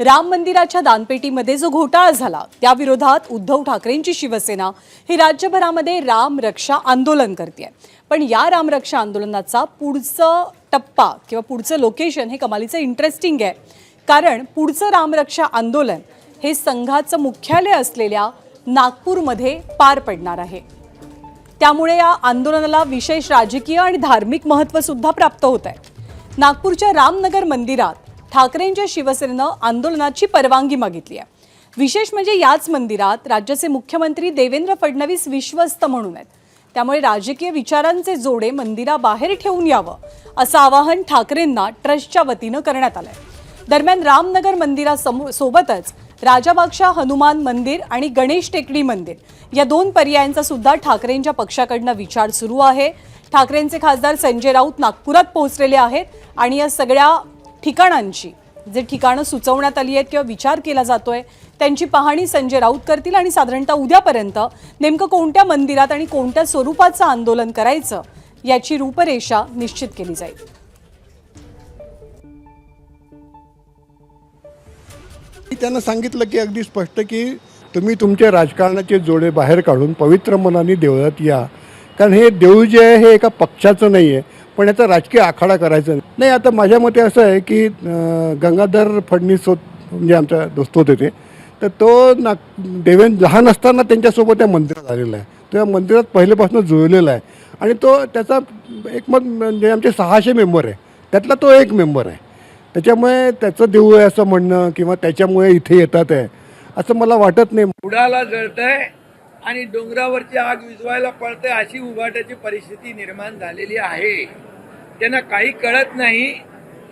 राम मंदिराच्या दानपेटीमध्ये जो घोटाळा झाला त्या विरोधात उद्धव ठाकरेंची शिवसेना ही राज्यभरामध्ये राम रक्षा आंदोलन करते। पण या राम रक्षा आंदोलनाचा पुढचा टप्पा किंवा पुढचं लोकेशन हे कमालीचं इंटरेस्टिंग आहे, कारण पुढचं राम रक्षा आंदोलन हे संघाचं मुख्यालय असलेल्या नागपूरमध्ये पार पडणार आहे। त्यामुळे या आंदोलनाला विशेष राजकीय आणि धार्मिक महत्त्व सुद्धा प्राप्त होत आहे। नागपूरच्या रामनगर मंदिरात ठाकरेंच्या शिवसेनेनं आंदोलनाची परवानगी मागितली आहे। विशेष म्हणजे याच मंदिरात राज्याचे मुख्यमंत्री देवेंद्र फडणवीस विश्वस्त म्हणून आहेत, त्यामुळे राजकीय विचारांचे जोडे मंदिराबाहेर ठेवून यावं असं आवाहन ठाकरेंना ट्रस्टच्या वतीनं करण्यात आलंय। दरम्यान रामनगर मंदिरासोबतच राजाबागशा हनुमान मंदिर आणि गणेश टेकडी मंदिर या दोन पर्यायांचा सुद्धा ठाकरेंच्या पक्षाकडनं विचार सुरू आहे। ठाकरेंचे खासदार संजय राऊत नागपुरात पोहोचलेले आहेत आणि या सगळ्या ठिकाणांची जे ठिकाणं सुचवण्यात आली आहेत किंवा विचार केला जातोय त्यांची पाहणी संजय राऊत करतील आणि साधारणतः उद्यापर्यंत नेमकं कोणत्या मंदिरात आणि कोणत्या स्वरूपाचं आंदोलन करायचं याची रूपरेषा निश्चित केली जाईल। त्यांना सांगितलं की अगदी स्पष्ट की तुम्ही तुमच्या राजकारणाचे जोडे बाहेर काढून पवित्र मनाने देवळात या, कारण हे देऊळ जे आहे हे एका पक्षाचं नाही आहे, पण याचा राजकीय आखाडा करायचा नाही। आता माझ्या मते असं आहे की गंगाधर फडणवीस म्हणजे आमचा दोस्त होते ते, तर तो देवेंद्र लहान असताना त्यांच्यासोबत त्या मंदिरात आलेला आहे, त्या मंदिरात पहिल्यापासून जुळलेला आहे आणि तो त्याचा एक मत म्हणजे आमचे 600 मेंबर आहे त्यातला तो एक मेंबर आहे। त्याच्यामुळे त्याचं देऊळ आहे असं म्हणणं किंवा त्याच्यामुळे इथे येतात आहे असं मला वाटत नाही। उडाला जळतंय आणि डोंगरावरची आग विझवायला पळतंय अशी उभाट्याची परिस्थिती निर्माण झालेली आहे। त्यांना काही कळत नाही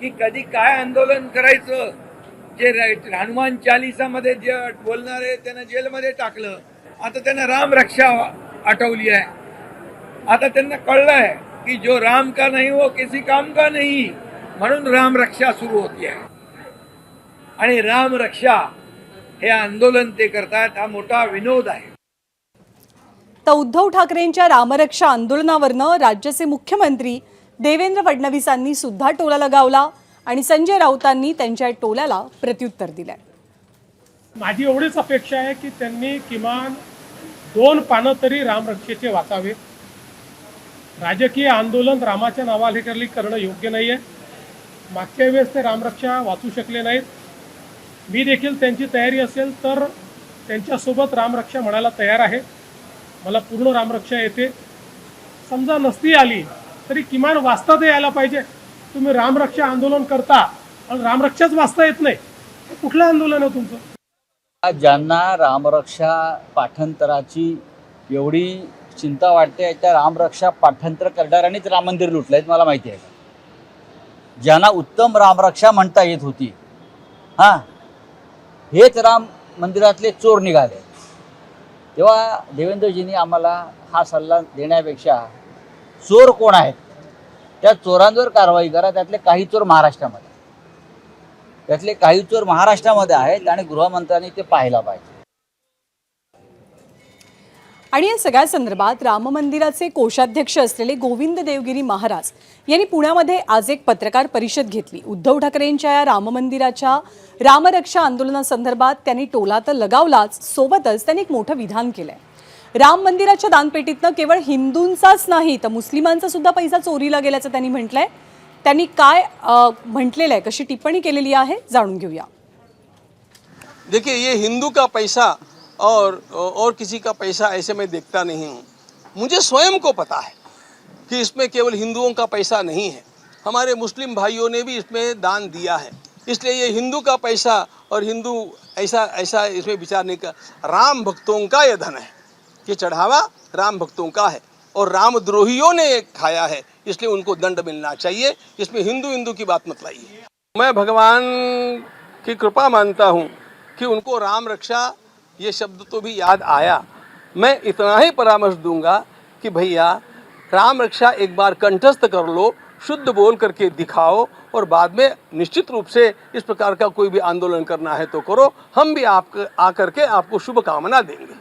की कधी काय आंदोलन करायचं। जे हनुमान चालिसामध्ये जे बोलणारे त्यांना जेलमध्ये टाकलं, आता त्यांना राम रक्षा आठवली आहे। आता त्यांना कळलंय की जो राम का नहीं वो किसी काम का नहीं, म्हणून राम रक्षा सुरू होती आहे आणि राम रक्षा हे आंदोलन ते करतात, हा मोठा विनोद आहे। तर उद्धव ठाकरेंच्या रामरक्षा आंदोलनावरनं राज्याचे मुख्यमंत्री देवेंद्र फडणवीसांनी सुद्धा टोला लगावला आणि संजय राऊतांनी त्यांच्या टोल्याला प्रत्युत्तर दिलंय। माझी एवढीच अपेक्षा आहे की त्यांनी किमान 2 पानं तरी रामरक्षेचे वाचावे। राजकीय आंदोलन रामाच्या नावाखाली करणं योग्य नाही आहे। मागच्या वेळेस ते रामरक्षा वाचू शकले नाहीत। मी देखील त्यांची तयारी असेल तर त्यांच्यासोबत रामरक्षा म्हणायला तयार आहे। मला पूर्ण रामरक्षा येते, समजा नसती आली तरी किमान वाचता तर यायला पाहिजे। तुम्ही रामरक्षा आंदोलन करता आणि रामरक्षाच वाचता येत नाही, कुठलं आंदोलन आहे तुमचं? ज्यांना रामरक्षा पाठांतराची एवढी चिंता वाटते त्या रामरक्षा पाठांतर करणाऱ्यांनीच राम मंदिर लुटलंय मला माहिती आहे। ज्यांना उत्तम रामरक्षा म्हणता येत होती, हेच राम मंदिरातले चोर निघाले। तेव्हा देवेंद्रजींनी आम्हाला हा सल्ला देण्यापेक्षा चोर कोण आहेत त्या चोरांवर कारवाई करा। त्यातले काही चोर महाराष्ट्रामध्ये आहेत आणि गृहमंत्र्यांनी ते पाहायला पाहिजे। आणि या सगळ्या संदर्भात राम मंदिराचे कोषाध्यक्ष असलेले गोविंद देवगिरी महाराज यांनी पुण्यामध्ये आज एक पत्रकार परिषद घेतली। उद्धव ठाकरेंच्या या राम मंदिराच्या रामरक्षा आंदोलनासंदर्भात त्यांनी टोला तर लगावलाच, सोबतच त्यांनी एक मोठं विधान केलंय। राम मंदिराच्या दानपेटीतनं केवळ हिंदूंचाच नाही तर मुस्लिमांचा सुद्धा पैसा चोरीला गेल्याचं त्यांनी म्हटलंय। त्यांनी काय म्हटलेलं आहे, कशी टिप्पणी केलेली आहे, जाणून घेऊया। देखिए, ये हिंदू का पैसा और किसी का पैसा ऐसे मैं देखता नहीं हूँ। मुझे स्वयं को पता है कि इसमें केवल हिंदुओं का पैसा नहीं है, हमारे मुस्लिम भाइयों ने भी इसमें दान दिया है। इसलिए ये हिंदू का पैसा और हिंदू ऐसा इसमें विचार नहीं कर। राम भक्तों का ये धन है, ये चढ़ावा राम भक्तों का है और रामद्रोहियों ने खाया है, इसलिए उनको दंड मिलना चाहिए। इसमें हिंदू की बात मत लाइए। मैं भगवान की कृपा मानता हूँ कि उनको राम रक्षा ये शब्द तो भी याद आया। मैं इतना ही परामर्श दूंगा कि भैया राम रक्षा एक बार कंठस्थ कर लो, शुद्ध बोल करके दिखाओ और बाद में निश्चित रूप से इस प्रकार का कोई भी आंदोलन करना है तो करो। हम भी आकर के आपको शुभकामना देंगे।